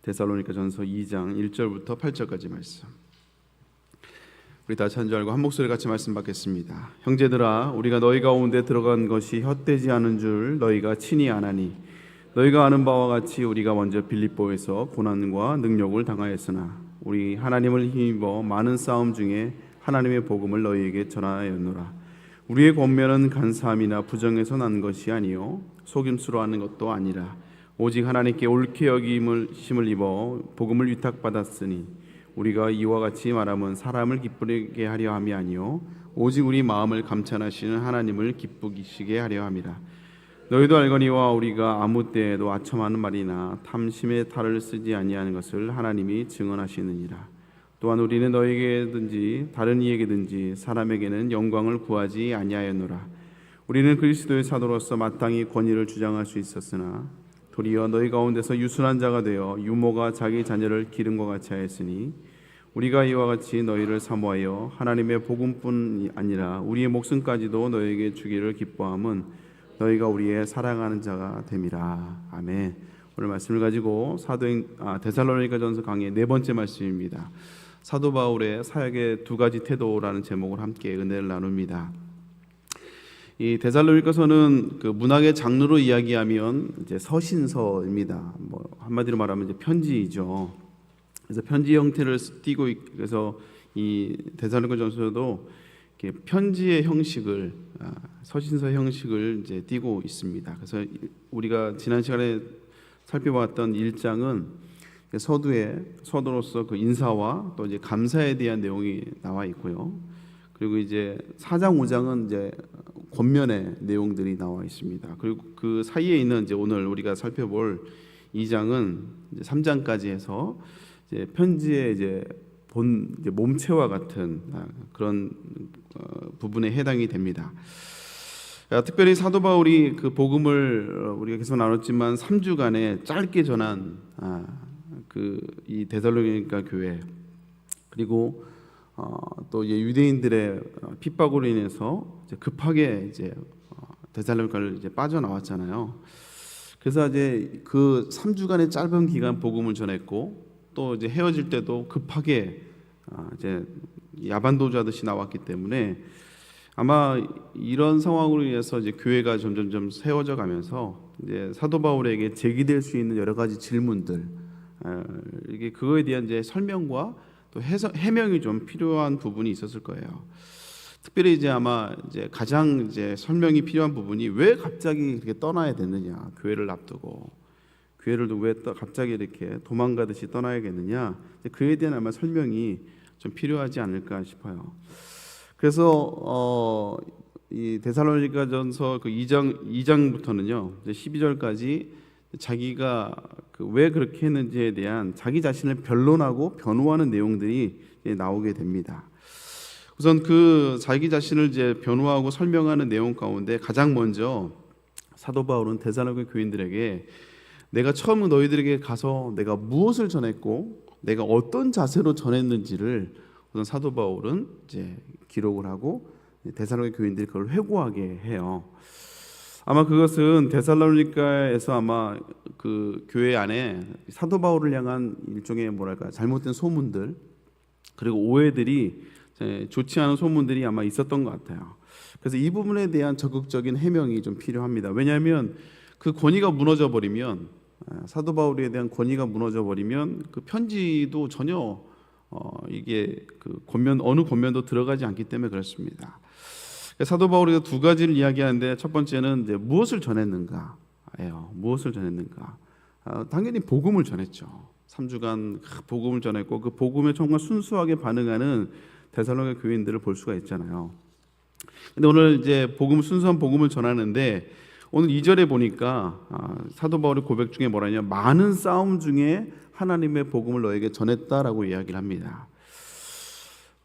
데살로니가전서 2장 1절부터 8절까지 말씀. 우리 다 찬 줄 알고 한 목소리 같이 말씀 받겠습니다. 형제들아, 우리가 너희 가운데 들어간 것이 헛되지 않은 줄 너희가 친히 아나니, 너희가 아는 바와 같이 우리가 먼저 빌립보에서 고난과 능력을 당하였으나 우리 하나님을 힘입어 많은 싸움 중에 하나님의 복음을 너희에게 전하였노라. 우리의 권면은 간사함이나 부정에서 난 것이 아니요 속임수로 하는 것도 아니라 오직 하나님께 옳게 여김을 입어 복음을 위탁받았으니, 우리가 이와 같이 말하면 사람을 기쁘게 하려 함이 아니요 오직 우리 마음을 감찰하시는 하나님을 기쁘시게 하려 함이라. 너희도 알거니와 우리가 아무 때에도 아첨하는 말이나 탐심의 탈을 쓰지 아니하는 것을 하나님이 증언하시느니라. 또한 우리는 너에게든지 다른 이에게든지 사람에게는 영광을 구하지 아니하였노라. 우리는 그리스도의 사도로서 마땅히 권위를 주장할 수 있었으나 도리어 너희 가운데서 유순한 자가 되어 유모가 자기 자녀를 기름과 같이 하였으니, 우리가 이와 같이 너희를 사모하여 하나님의 복음뿐 아니라 우리의 목숨까지도 너희에게 주기를 기뻐함은 너희가 우리의 사랑하는 자가 됨이라. 아멘. 오늘 말씀을 가지고 데살로니가전서 강의 네 번째 말씀입니다. 사도 바울의 사역의 두 가지 태도라는 제목을 함께 은혜를 나눕니다. 이 데살로니가서는 그 문학의 장르로 이야기하면 이제 서신서입니다. 한마디로 말하면 이제 편지이죠. 그래서 편지 형태를 띠고 그래서 이 데살로니가전서도 이렇게 편지의 형식을 서신서 형식을 이제 띠고 있습니다. 그래서 우리가 지난 시간에 살펴봤던 1장은 서두로서 그 인사와 또 이제 감사에 대한 내용이 나와 있고요. 그리고 이제 4장 5장은 이제 권면의 내용들이 나와 있습니다. 그리고 그 사이에 있는 이제 오늘 우리가 살펴볼 2장은 이제 3장까지 해서 이제 편지의 이제 몸체와 같은 그런 부분에 해당이 됩니다. 특별히 사도 바울이 그 복음을 우리가 계속 나눴지만 3주간에 짧게 전한 이 데살로니가 교회, 그리고 또 이제 유대인들의 핍박으로 인해서 이제 급하게 이제 데살로니가를 이제 빠져나왔잖아요. 그래서 이제 그 3주간의 짧은 기간 복음을 전했고, 또 이제 헤어질 때도 급하게 이제 야반도주하듯이 나왔기 때문에 아마 이런 상황으로 인해서 이제 교회가 점점점 세워져 가면서 이제 사도 바울에게 제기될 수 있는 여러 가지 질문들, 이게 그거에 대한 이제 설명과 또 해명이 좀 필요한 부분이 있었을 거예요. 특별히 이제 아마 이제 가장 이제 설명이 필요한 부분이 왜 갑자기 이렇게 떠나야 됐느냐, 교회를 앞두고 교회를 왜 갑자기 이렇게 도망가듯이 떠나야겠느냐, 그에 대한 아마 설명이 좀 필요하지 않을까 싶어요. 그래서 이 데살로니가전서 그 2장부터는요 12절까지 자기가 왜 그렇게 했는지에 대한 자기 자신을 변론하고 변호하는 내용들이 나오게 됩니다. 우선 그 자기 자신을 이제 변호하고 설명하는 내용 가운데 가장 먼저 사도 바울은 데살로니가 교인들에게 내가 처음 너희들에게 가서 내가 무엇을 전했고 내가 어떤 자세로 전했는지를 우선 사도 바울은 이제 기록을 하고 데살로니가 교인들이 그걸 회고하게 해요. 아마 그것은 데살로니가에서 아마 그 교회 안에 사도 바울을 향한 일종의 잘못된 소문들, 그리고 오해들이 좋지 않은 소문들이 아마 있었던 것 같아요. 그래서 이 부분에 대한 적극적인 해명이 좀 필요합니다. 왜냐하면 그 권위가 무너져 버리면, 사도 바울에 대한 권위가 무너져 버리면 그 편지도 전혀 이게 그 어느 권면도 들어가지 않기 때문에 그렇습니다. 사도 바울이 두 가지를 이야기하는데, 첫 번째는 이제 무엇을 전했는가예요. 무엇을 전했는가? 당연히 복음을 전했죠. 3주간 복음을 전했고, 그 복음에 정말 순수하게 반응하는 데살로니가 교인들을 볼 수가 있잖아요. 근데 오늘 이제 순수한 복음을 전하는데, 오늘 2절에 보니까 사도 바울의 고백 중에 뭐라냐, 많은 싸움 중에 하나님의 복음을 너에게 전했다라고 이야기를 합니다.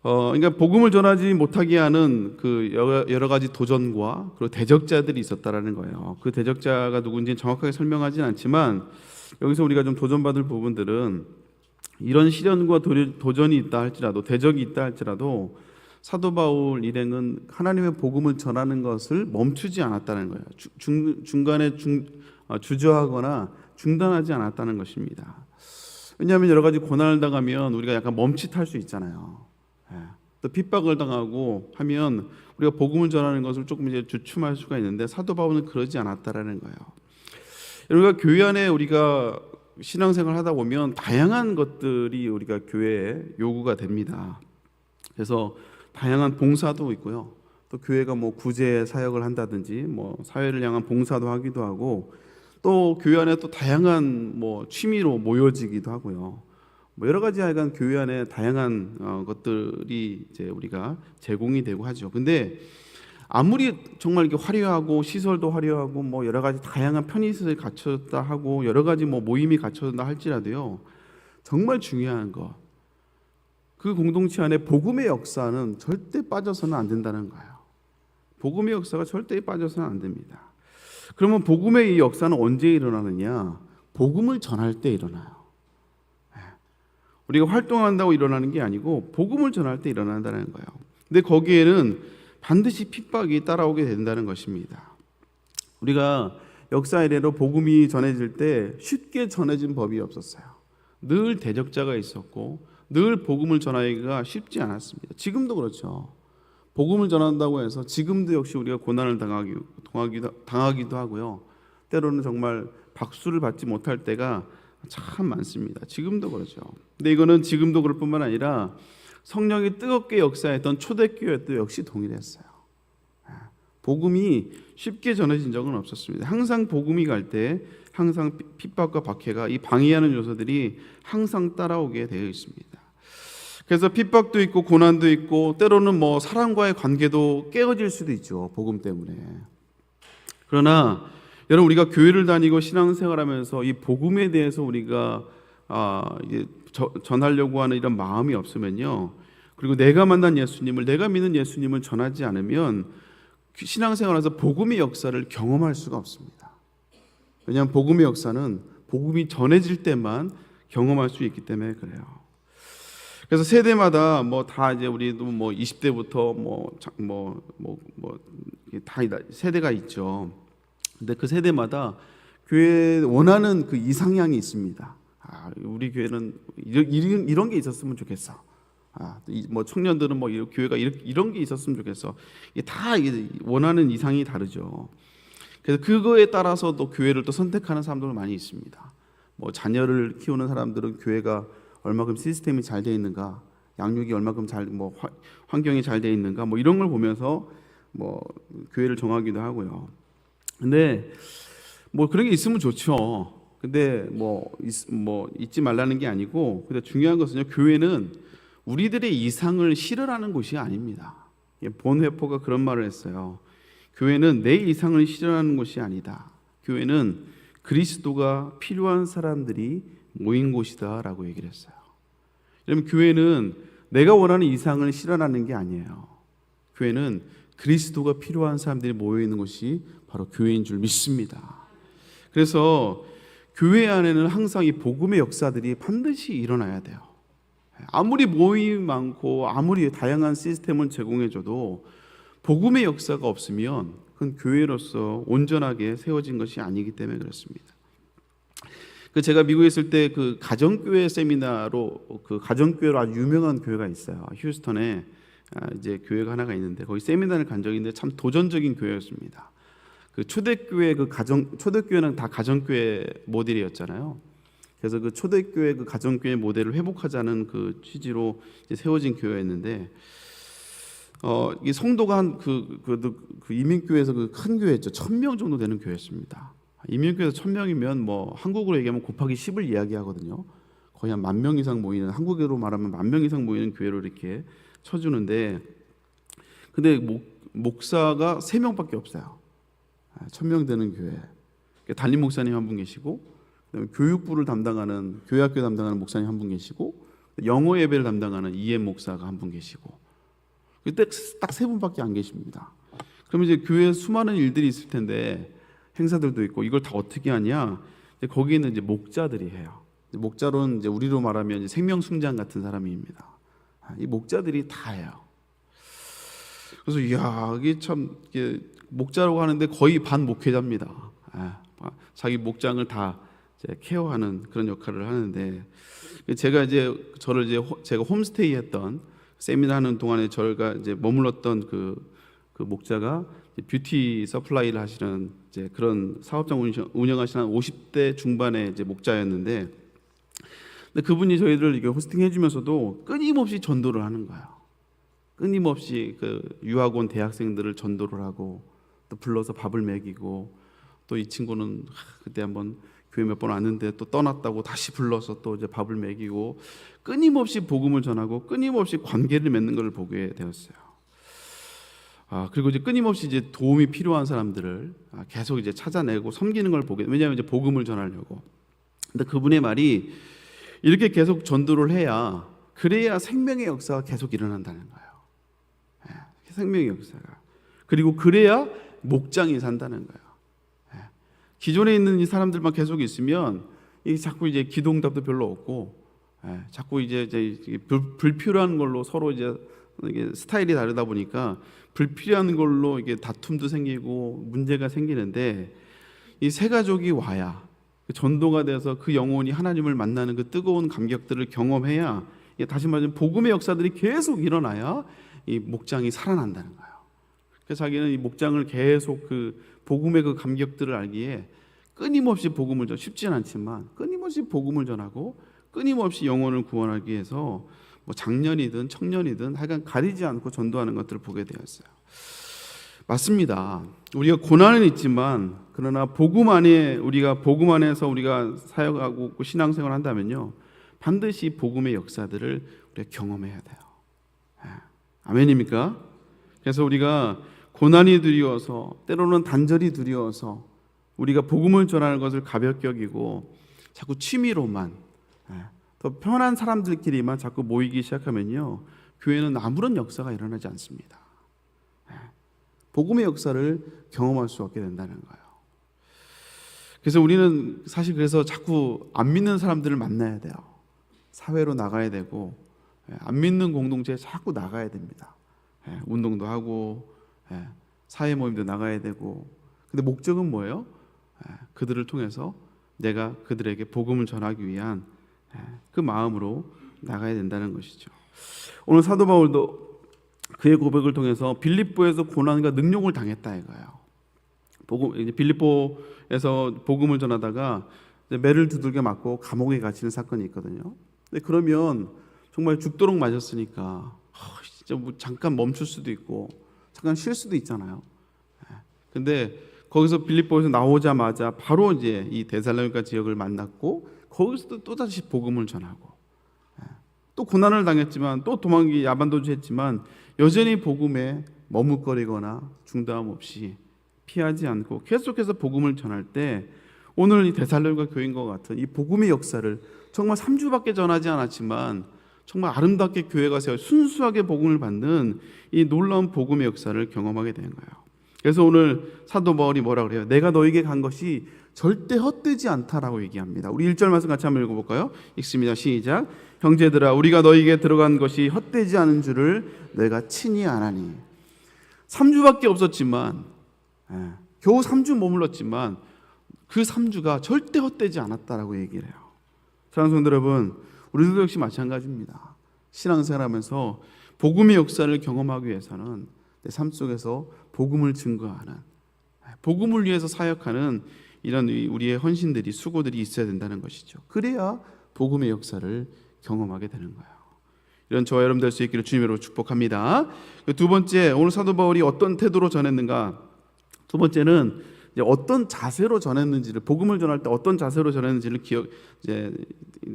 그러니까 복음을 전하지 못하게 하는 그 여러 가지 도전과 그리고 대적자들이 있었다라는 거예요. 그 대적자가 누군지 정확하게 설명하지는 않지만, 여기서 우리가 좀 도전받을 부분들은 이런 시련과 도전이 있다 할지라도, 대적이 있다 할지라도 사도 바울 일행은 하나님의 복음을 전하는 것을 멈추지 않았다는 거예요. 중간에 주저하거나 중단하지 않았다는 것입니다. 왜냐하면 여러 가지 고난을 당하면 우리가 약간 멈칫할 수 있잖아요. 예. 또 핍박을 당하고 하면 우리가 복음을 전하는 것을 조금 이제 주춤할 수가 있는데 사도 바울은 그러지 않았다라는 거예요. 우리가 교회 안에 우리가 신앙생활 하다 보면 다양한 것들이 우리가 교회에 요구가 됩니다. 그래서 다양한 봉사도 있고요. 또 교회가 뭐 구제 사역을 한다든지 뭐 사회를 향한 봉사도 하기도 하고 또 교회 안에 또 다양한 뭐 취미로 모여지기도 하고요. 뭐 여러 가지 하여간 교회 안에 다양한 것들이 이제 우리가 제공이 되고 하죠. 근데 아무리 정말 이렇게 화려하고 시설도 화려하고 뭐 여러 가지 다양한 편의시설이 갖춰졌다 하고 여러 가지 뭐 모임이 갖춰졌다 할지라도요, 정말 중요한 것, 그 공동체 안에 복음의 역사는 절대 빠져서는 안 된다는 거예요. 복음의 역사가 절대 빠져서는 안 됩니다. 그러면 복음의 이 역사는 언제 일어나느냐? 복음을 전할 때 일어나요. 우리가 활동한다고 일어나는 게 아니고 복음을 전할 때 일어난다는 거예요. 근데 거기에는 반드시 핍박이 따라오게 된다는 것입니다. 우리가 역사 이래로 복음이 전해질 때 쉽게 전해진 법이 없었어요. 늘 대적자가 있었고 늘 복음을 전하기가 쉽지 않았습니다. 지금도 그렇죠. 복음을 전한다고 해서 지금도 역시 우리가 고난을 당하기도 하고요. 때로는 정말 박수를 받지 못할 때가 참 많습니다. 지금도 그렇죠. 근데 이거는 지금도 그럴 뿐만 아니라 성령이 뜨겁게 역사했던 초대교회도 역시 동일했어요. 복음이 쉽게 전해진 적은 없었습니다. 항상 복음이 갈 때 항상 핍박과 박해가 이 방해하는 요소들이 항상 따라오게 되어 있습니다. 그래서 핍박도 있고 고난도 있고 때로는 뭐 사람과의 관계도 깨어질 수도 있죠. 복음 때문에. 그러나 여러분, 우리가 교회를 다니고 신앙생활하면서 이 복음에 대해서 우리가 이게 전하려고 하는 이런 마음이 없으면요, 그리고 내가 만난 예수님을, 내가 믿는 예수님을 전하지 않으면 신앙생활에서 복음의 역사를 경험할 수가 없습니다. 왜냐하면 복음의 역사는 복음이 전해질 때만 경험할 수 있기 때문에 그래요. 그래서 세대마다 뭐 다 이제 우리도 뭐 20대부터 다 세대가 있죠. 근데 그 세대마다 교회에 원하는 그 이상향이 있습니다. 우리 교회는 이런 게 있었으면 좋겠어. 뭐 청년들은 뭐 교회가 이런 게 있었으면 좋겠어. 이게 다 원하는 이상이 다르죠. 그래서 그거에 따라서 또 교회를 또 선택하는 사람들 많이 있습니다. 뭐 자녀를 키우는 사람들은 교회가 얼마큼 시스템이 잘 되어 있는가, 양육이 얼마큼 잘, 뭐 환경이 잘 되어 있는가, 뭐 이런 걸 보면서 뭐 교회를 정하기도 하고요. 근데 뭐 그런 게 있으면 좋죠. 근데 뭐 잊지 말라는 게 아니고, 근데 중요한 것은요, 교회는 우리들의 이상을 실현하는 곳이 아닙니다. 본회포가 그런 말을 했어요. 교회는 내 이상을 실현하는 곳이 아니다. 교회는 그리스도가 필요한 사람들이 모인 곳이다라고 얘기를 했어요. 여러분, 교회는 내가 원하는 이상을 실현하는 게 아니에요. 교회는 그리스도가 필요한 사람들이 모여 있는 곳이 바로 교회인 줄 믿습니다. 그래서 교회 안에는 항상 이 복음의 역사들이 반드시 일어나야 돼요. 아무리 모임이 많고 아무리 다양한 시스템을 제공해줘도 복음의 역사가 없으면 그건 교회로서 온전하게 세워진 것이 아니기 때문에 그렇습니다. 제가 미국에 있을 때 그 가정교회 세미나로, 그 가정교회로 아주 유명한 교회가 있어요. 휴스턴에 이제 교회가 하나가 있는데 거기 세미나를 간 적이 있는데 참 도전적인 교회였습니다. 그 초대교회 초대교회는 다 가정교회 모델이었잖아요. 그래서 그 초대교회 그 가정교회 모델을 회복하자는 그 취지로 이제 세워진 교회였는데, 이 성도가 그 이민교회에서 그 큰 교회였죠. 1000명 정도 되는 교회였습니다. 이민교회에서 1000명이면 뭐 한국으로 얘기하면 곱하기 10을 이야기하거든요. 거의 한 10,000명 이상 모이는, 한국으로 말하면 10,000명 이상 모이는 교회로 이렇게 쳐주는데, 근데 목사가 3명밖에 없어요. 1000명 되는 교회. 담임 목사님 한 분 계시고, 그다음에 교육부를 담당하는, 교회학교 담당하는 목사님 한 분 계시고, 영어 예배를 담당하는 EM 목사가 한 분 계시고, 그때 딱 3분밖에 안 계십니다. 그러면 이제 교회에 수많은 일들이 있을 텐데, 행사들도 있고, 이걸 다 어떻게 하냐? 거기에는 이제 목자들이 해요. 목자로는 이제 우리로 말하면 이제 생명순장 같은 사람입니다. 이 목자들이 다 해요. 그래서 이게 참, 목자라고 하는데 거의 반 목회자입니다. 자기 목장을 다 이제 케어하는 그런 역할을 하는데, 제가 제가 홈스테이 했던 세미나 하는 동안에 저희가 이제 머물렀던 그 목자가 뷰티 서플라이를 하시는 이제 그런 사업장 운영하시는 50대 중반의 이제 목자였는데, 근데 그분이 저희들 이게 호스팅 해주면서도 끊임없이 전도를 하는 거예요. 끊임없이 그 유학원 대학생들을 전도를 하고, 또 불러서 밥을 먹이고, 또 이 친구는 그때 한번 교회 몇 번 왔는데 또 떠났다고 다시 불러서 또 이제 밥을 먹이고, 끊임없이 복음을 전하고 끊임없이 관계를 맺는 것을 보게 되었어요. 그리고 이제 끊임없이 이제 도움이 필요한 사람들을 계속 이제 찾아내고 섬기는 걸 보게. 왜냐하면 이제 복음을 전하려고. 근데 그분의 말이 이렇게 계속 전도를 해야, 그래야 생명의 역사가 계속 일어난다는 거예요. 생명의 역사가. 그리고 그래야 목장이 산다는 거예요. 기존에 있는 이 사람들만 계속 있으면 이게 자꾸 이제 기도응답도 별로 없고, 자꾸 이제 불필요한 걸로 서로 이제 이게 스타일이 다르다 보니까 불필요한 걸로 이게 다툼도 생기고 문제가 생기는데, 이 새 가족이 와야, 전도가 돼서 그 영혼이 하나님을 만나는 그 뜨거운 감격들을 경험해야, 다시 말하면 복음의 역사들이 계속 일어나야 이 목장이 살아난다는 거예요. 그래서 자기는 이 목장을 계속 그 복음의 그 감격들을 알기에 끊임없이 복음을 쉽지는 않지만 끊임없이 복음을 전하고 끊임없이 영혼을 구원하기 위해서 뭐 장년이든 청년이든 하여간 가리지 않고 전도하는 것들을 보게 되었어요. 맞습니다. 우리가 고난은 있지만, 그러나 복음 안에서 우리가 사역하고 신앙생활을 한다면요, 반드시 복음의 역사들을 우리가 경험해야 돼요. 아멘입니까? 그래서 우리가 고난이 두려워서, 때로는 단절이 두려워서 우리가 복음을 전하는 것을 가볍게 여기고 자꾸 취미로만, 더 편한 사람들끼리만 자꾸 모이기 시작하면요, 교회는 아무런 역사가 일어나지 않습니다. 복음의 역사를 경험할 수 없게 된다는 거예요. 그래서 우리는 사실 그래서 자꾸 안 믿는 사람들을 만나야 돼요. 사회로 나가야 되고, 안 믿는 공동체에 자꾸 나가야 됩니다. 운동도 하고 사회 모임도 나가야 되고. 근데 목적은 뭐예요? 그들을 통해서 내가 그들에게 복음을 전하기 위한 그 마음으로 나가야 된다는 것이죠. 오늘 사도 바울도 그의 고백을 통해서 빌립보에서 고난과 능욕을 당했다 이거예요. 빌립보에서 복음을 전하다가 매를 두들겨 맞고 감옥에 갇히는 사건이 있거든요. 근데 그러면 정말 죽도록 맞았으니까 진짜 뭐 잠깐 멈출 수도 있고 잠깐 쉴 수도 있잖아요. 근데 거기서 빌립보에서 나오자마자 바로 이제 이 데살로니가 지역을 만났고, 거기서도 또 다시 복음을 전하고, 또 고난을 당했지만, 또 야반도주했지만 여전히 복음에 머뭇거리거나 중담 없이 피하지 않고 계속해서 복음을 전할 때, 오늘 이 데살로니가 교회인 것 같은 이 복음의 역사를 정말 3주밖에 전하지 않았지만 정말 아름답게 교회가 세워 순수하게 복음을 받는 이 놀라운 복음의 역사를 경험하게 되는 거예요. 그래서 오늘 사도 바울이 뭐라 그래요? 내가 너에게 간 것이 절대 헛되지 않다라고 얘기합니다. 우리 1절 말씀 같이 한번 읽어볼까요? 읽습니다. 시작. 형제들아, 우리가 너에게 들어간 것이 헛되지 않은 줄을 내가 친히 아나니. 3주밖에 없었지만, 겨우 3주 머물렀지만 그 3주가 절대 헛되지 않았다라고 얘기를 해요. 사랑하는 성도 여러분, 우리도 역시 마찬가지입니다. 신앙생활하면서 복음의 역사를 경험하기 위해서는 내 삶 속에서 복음을 증거하는, 복음을 위해서 사역하는 이런 우리의 헌신들이, 수고들이 있어야 된다는 것이죠. 그래야 복음의 역사를 경험하게 되는 거예요. 이런 저와 여러분 될 수 있기를 주님으로 축복합니다. 두 번째, 오늘 사도 바울이 어떤 태도로 전했는가? 두 번째는 이제 어떤 자세로 전했는지를, 복음을 전할 때 어떤 자세로 전했는지를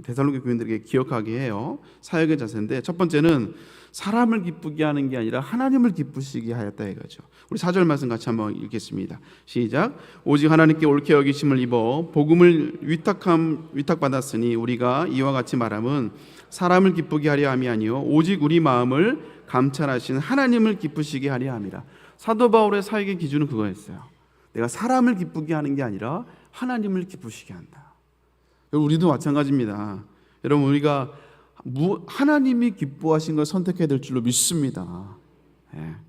데살로니가 교인들에게 기억하게 해요. 사역의 자세인데, 첫 번째는 사람을 기쁘게 하는 게 아니라 하나님을 기쁘시게 하였다 이거죠. 우리 4절 말씀 같이 한번 읽겠습니다. 시작. 오직 하나님께 옳게 여기심을 입어 복음을 위탁받았으니 우리가 이와 같이 말함은 사람을 기쁘게 하려 함이 아니요 오직 우리 마음을 감찰하신 하나님을 기쁘시게 하려 함이라. 사도 바울의 사역의 기준은 그거였어요. 내가 사람을 기쁘게 하는 게 아니라 하나님을 기쁘시게 한다. 우리도 마찬가지입니다. 여러분, 우리가 하나님이 기뻐하신 걸 선택해야 될 줄로 믿습니다.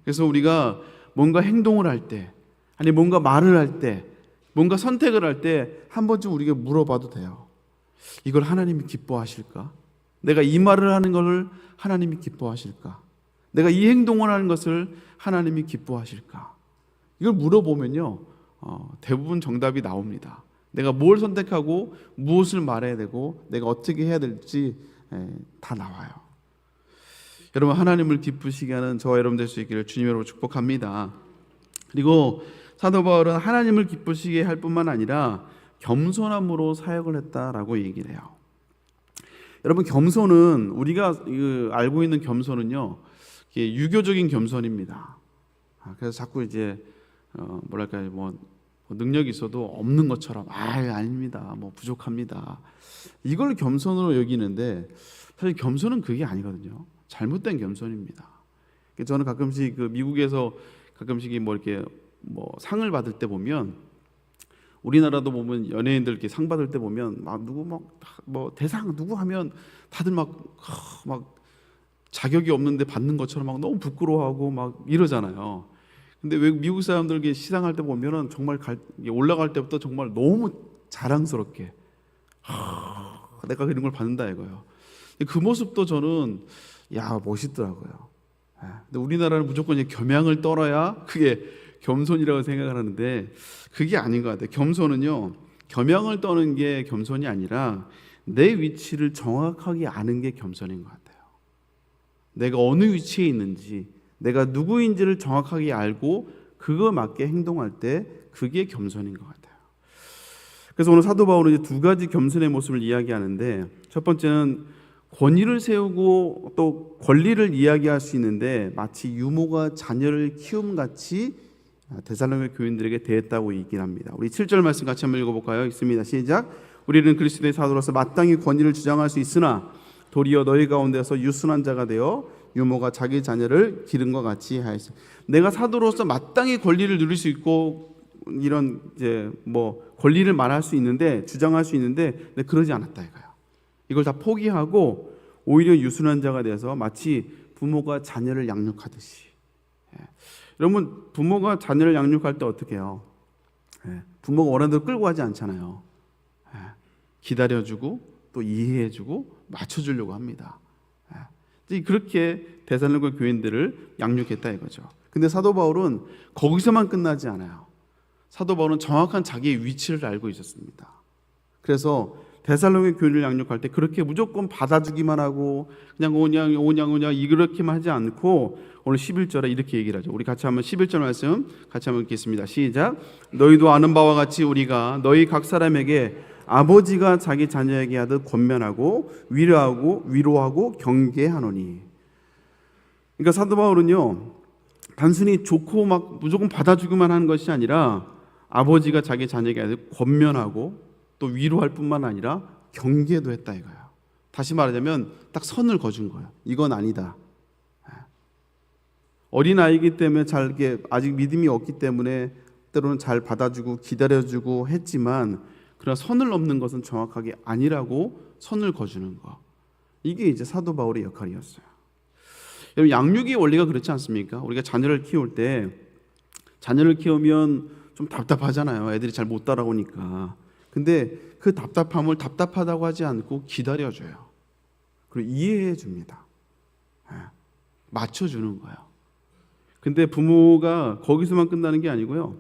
그래서 우리가 뭔가 행동을 할 때, 아니 뭔가 말을 할 때 뭔가 선택을 할 때 한 번쯤 우리가 물어봐도 돼요. 이걸 하나님이 기뻐하실까? 내가 이 말을 하는 것을 하나님이 기뻐하실까? 내가 이 행동을 하는 것을 하나님이 기뻐하실까? 이걸 물어보면요, 대부분 정답이 나옵니다. 내가 뭘 선택하고 무엇을 말해야 되고 내가 어떻게 해야 될지 다 나와요. 여러분, 하나님을 기쁘시게 하는 저와 여러분 될 수 있기를 주님으로 축복합니다. 그리고 사도 바울은 하나님을 기쁘시게 할 뿐만 아니라 겸손함으로 사역을 했다라고 얘기를 해요. 여러분, 겸손은 우리가 알고 있는 겸손은요, 유교적인 겸손입니다. 그래서 자꾸 이제 뭐랄까요, 뭐 능력이 있어도 없는 것처럼 아닙니다, 뭐 부족합니다, 이걸 겸손으로 여기는데 사실 겸손은 그게 아니거든요. 잘못된 겸손입니다. 저는 가끔씩 미국에서 가끔씩 뭐 이렇게 뭐 상을 받을 때 보면, 우리나라도 보면 연예인들 이렇게 상 받을 때 보면 막 누구 뭐 대상 누구 하면 다들 막 자격이 없는데 받는 것처럼 막 너무 부끄러워하고 막 이러잖아요. 근데 왜 미국 사람들 시상할 때 보면은 정말 올라갈 때부터 정말 너무 자랑스럽게 내가 이런 걸 받는다 이거예요. 그 모습도 저는 멋있더라고요. 근데 우리나라는 무조건 겸양을 떨어야 그게 겸손이라고 생각을 하는데 그게 아닌 것 같아요. 겸손은요, 겸양을 떠는 게 겸손이 아니라 내 위치를 정확하게 아는 게 겸손인 것 같아요. 내가 어느 위치에 있는지, 내가 누구인지를 정확하게 알고 그거 맞게 행동할 때 그게 겸손인 것 같아요. 그래서 오늘 사도 바울은 이제 두 가지 겸손의 모습을 이야기하는데, 첫 번째는 권위를 세우고 또 권리를 이야기할 수 있는데 마치 유모가 자녀를 키움같이 데살로니가 교인들에게 대했다고 얘기를 합니다. 우리 7절 말씀 같이 한번 읽어볼까요? 있습니다. 시작. 우리는 그리스도의 사도로서 마땅히 권위를 주장할 수 있으나 도리어 너희 가운데서 유순한 자가 되어 유모가 자기 자녀를 기른과 같이 하였으니. 내가 사도로서 마땅히 권리를 누릴 수 있고 이런 이제 뭐 권리를 말할 수 있는데, 주장할 수 있는데 그러지 않았다 이거예요. 이걸 다 포기하고 오히려 유순한 자가 돼서 마치 부모가 자녀를 양육하듯이. 여러분, 부모가 자녀를 양육할 때 어떻게 해요? 부모가 원하는 대로 끌고 가지 않잖아요. 기다려주고 또 이해해주고 맞춰주려고 합니다. 그렇게 데살로니가 교인들을 양육했다 이거죠. 근데 사도 바울은 거기서만 끝나지 않아요. 사도 바울은 정확한 자기의 위치를 알고 있었습니다. 그래서 데살로니가 교인을 양육할 때 그렇게 무조건 받아주기만 하고 그냥 오냐 이렇게만 하지 않고 오늘 11절에 이렇게 얘기를 하죠. 우리 같이 한번 11절 말씀 같이 한번 읽겠습니다. 시작. 너희도 아는 바와 같이 우리가 너희 각 사람에게 아버지가 자기 자녀에게 하듯 권면하고 위로하고 경계하노니. 그러니까 사도 바울은요, 단순히 좋고 막 무조건 받아주기만 하는 것이 아니라 아버지가 자기 자녀에게 하듯 권면하고 또 위로할 뿐만 아니라 경계도 했다 이거예요. 다시 말하자면 딱 선을 거준 거예요. 이건 아니다. 어린아이이기 때문에 아직 믿음이 없기 때문에 때로는 잘 받아주고 기다려주고 했지만, 그러나 선을 넘는 것은 정확하게 아니라고 선을 거주는 거. 이게 이제 사도 바울의 역할이었어요. 여러분, 양육의 원리가 그렇지 않습니까? 우리가 자녀를 키울 때 자녀를 키우면 좀 답답하잖아요. 애들이 잘 못 따라오니까. 근데 그 답답함을 답답하다고 하지 않고 기다려줘요. 그리고 이해해 줍니다. 맞춰주는 거예요. 근데 부모가 거기서만 끝나는 게 아니고요.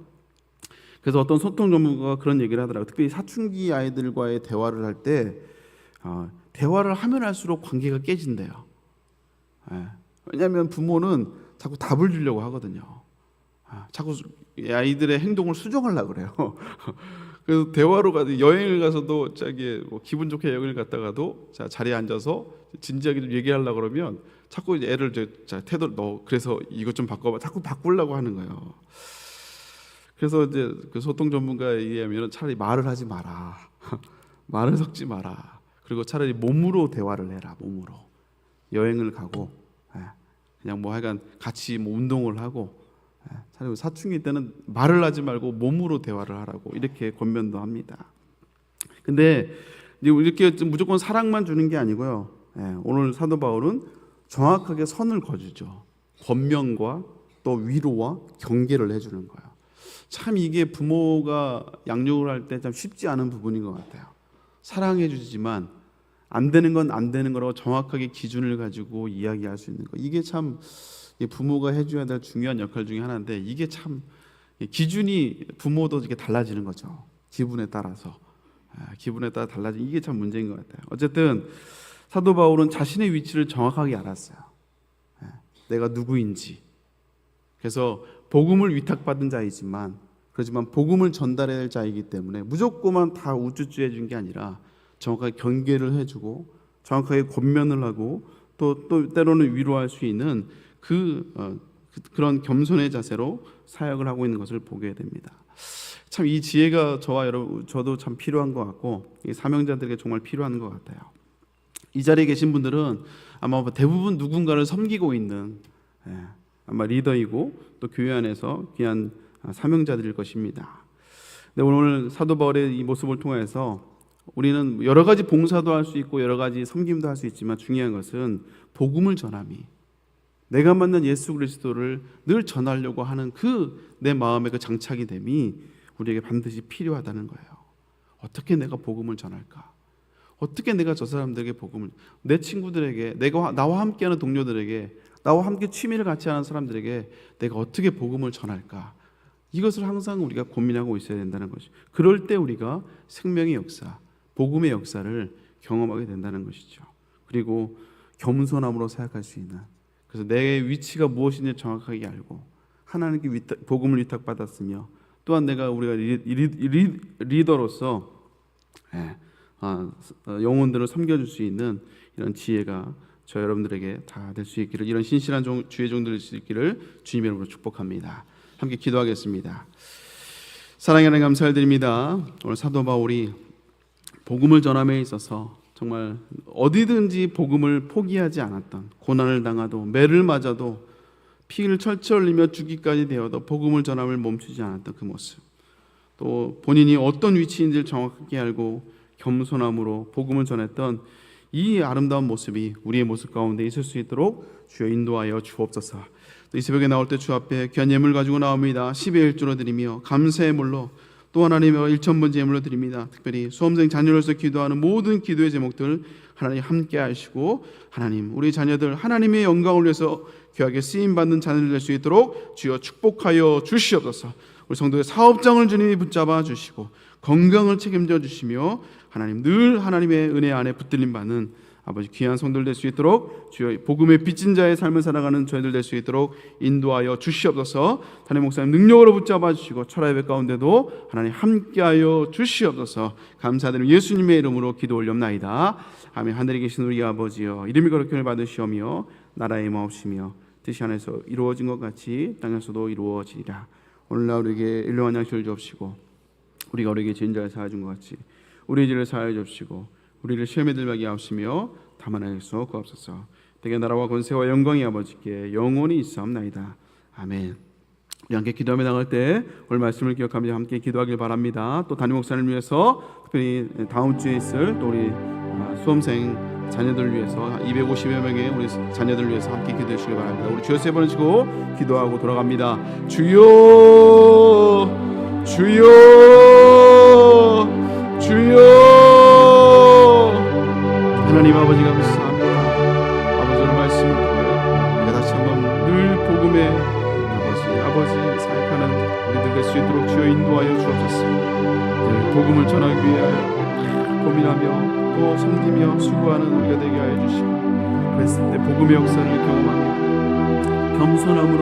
그래서 어떤 소통 전문가가 그런 얘기를 하더라고요. 특히 사춘기 아이들과의 대화를 할 때 대화를 하면 할수록 관계가 깨진대요. 왜냐하면 부모는 자꾸 답을 주려고 하거든요. 자꾸 아이들의 행동을 수정하려고 그래요. 그래서 대화로 여행을 가서도 뭐 기분 좋게 여행을 갔다가도 자리에 앉아서 진지하게 좀 얘기하려고 그러면 자꾸 이제 애를 태도 너 그래서 이것 좀 바꿔봐, 자꾸 바꾸려고 하는 거예요. 그래서 이제 그 소통 전문가에 의하면 차라리 말을 하지 마라, 말을 섞지 마라, 그리고 차라리 몸으로 대화를 해라. 몸으로 여행을 가고 그냥 뭐 하여간 같이 뭐 운동을 하고, 차라리 사춘기 때는 말을 하지 말고 몸으로 대화를 하라고 이렇게 권면도 합니다. 근데 이렇게 무조건 사랑만 주는 게 아니고요. 오늘 사도 바울은 정확하게 선을 거주죠. 권면과 또 위로와 경계를 해주는 거예요. 참 이게 부모가 양육을 할 때 참 쉽지 않은 부분인 것 같아요. 사랑해 주지만 안 되는 건 안 되는 거라고 정확하게 기준을 가지고 이야기할 수 있는 거, 이게 참 부모가 해줘야 될 중요한 역할 중에 하나인데, 이게 참 기준이 부모도 이렇게 달라지는 거죠. 기분에 따라서 기분에 따라 달라지는, 이게 참 문제인 것 같아요. 어쨌든 사도 바울은 자신의 위치를 정확하게 알았어요. 내가 누구인지. 그래서 복음을 위탁받은 자이지만, 그렇지만 복음을 전달해야 될 자이기 때문에 무조건만 다 우쭈쭈 해준 게 아니라 정확하게 경계를 해주고 정확하게 권면을 하고 또 때로는 위로할 수 있는 그런 겸손의 자세로 사역을 하고 있는 것을 보게 됩니다. 참 이 지혜가 저도 참 필요한 것 같고, 이 사명자들에게 정말 필요한 것 같아요. 이 자리에 계신 분들은 아마 대부분 누군가를 섬기고 있는 아마 리더이고 또 교회 안에서 귀한 사명자들일 것입니다. 근데 오늘 사도 바울의 이 모습을 통해서 우리는 여러 가지 봉사도 할 수 있고 여러 가지 섬김도 할 수 있지만, 중요한 것은 복음을 전함이, 내가 만난 예수 그리스도를 늘 전하려고 하는 내 마음의 그 장착이 됨이 우리에게 반드시 필요하다는 거예요. 어떻게 내가 복음을 전할까? 어떻게 내가 저 사람들에게 복음을, 내 친구들에게, 나와 함께하는 동료들에게, 나와 함께 취미를 같이 하는 사람들에게 내가 어떻게 복음을 전할까? 이것을 항상 우리가 고민하고 있어야 된다는 것이죠. 그럴 때 우리가 생명의 역사, 복음의 역사를 경험하게 된다는 것이죠. 그리고 겸손함으로 생각할 수 있는, 그래서 내 위치가 무엇인지 정확하게 알고 하나님께 복음을 위탁받았으며, 또한 우리가 리더로서 영혼들을 섬겨줄 수 있는 이런 지혜가 저 여러분들에게 다 될 수 있기를, 이런 신실한 주의 종들 될 수 있기를 주님의 이름으로 축복합니다. 함께 기도하겠습니다. 사랑의 하나님, 감사드립니다. 오늘 사도 바울이 복음을 전함에 있어서 정말 어디든지 복음을 포기하지 않았던, 고난을 당하도 매를 맞아도 피를 철철 흘리며 죽기까지 되어도 복음을 전함을 멈추지 않았던 그 모습, 또 본인이 어떤 위치인지를 정확하게 알고 겸손함으로 복음을 전했던 이 아름다운 모습이 우리의 모습 가운데 있을 수 있도록 주여 인도하여 주옵소서. 또 이 새벽에 나올 때 주 앞에 귀한 예물 가지고 나옵니다. 10의 1조로 드리며 감사의 물로 또 하나님의 1,000번째 예물로 드립니다. 특별히 수험생 자녀로서 기도하는 모든 기도의 제목들 하나님 함께 하시고, 하나님 우리 자녀들 하나님의 영광을 위해서 귀하게 쓰임받는 자녀들 될 수 있도록 주여 축복하여 주시옵소서. 우리 성도의 사업장을 주님이 붙잡아 주시고 건강을 책임져 주시며, 하나님 늘 하나님의 은혜 안에 붙들림 받는 아버지 귀한 성도들 될 수 있도록 주여 복음의 빚진 자의 삶을 살아가는 저희들 될 수 있도록 인도하여 주시옵소서. 담임 목사님 능력으로 붙잡아 주시고 철학 예배 가운데도 하나님 함께하여 주시옵소서. 감사드리며 예수님의 이름으로 기도 올렵나이다. 아멘. 하늘에 계신 우리 아버지여, 이름이 거룩함을 받으시오며 나라의 마옵시며 뜻이 하늘에서 이루어진 것 같이 땅에서도 이루어지리라. 오늘날 우리에게 일용할 양식을 주옵시고, 우리가 우리에게 죄인 자를 사하여 준 것 같이 우리의 죄를 사하여 주옵시고, 우리를 시험에 들게 하옵시며 다만 하옵소서. 구하옵소서. 대개 나라와 권세와 영광이 아버지께 영원히 있사옵나이다. 아멘. 우리 함께 기도하며 나갈 때 오늘 말씀을 기억하며 함께 기도하길 바랍니다. 또 담임 목사님을 위해서, 특별히 다음 주에 있을 또 우리 수험생 자녀들을 위해서 250여 명의 우리 자녀들을 위해서 함께 기도해 주시기 바랍니다. 우리 주여 세 번 치고 기도하고 돌아갑니다. 주여 주여 주여. 하나님 아버지 감사합니다. 아버지 오늘 말씀을 통해 우리가 다시 한번 늘 복음의 아버지 사역하는 우리들 될 수 있도록 주여 인도하여 주옵소서. 늘 복음을 전하기 위하여 고민하며 또 섬기며 수고하는 우리가 되게 하여 주시고, 그랬을 때 복음의 역사를 경험하며 겸손함으로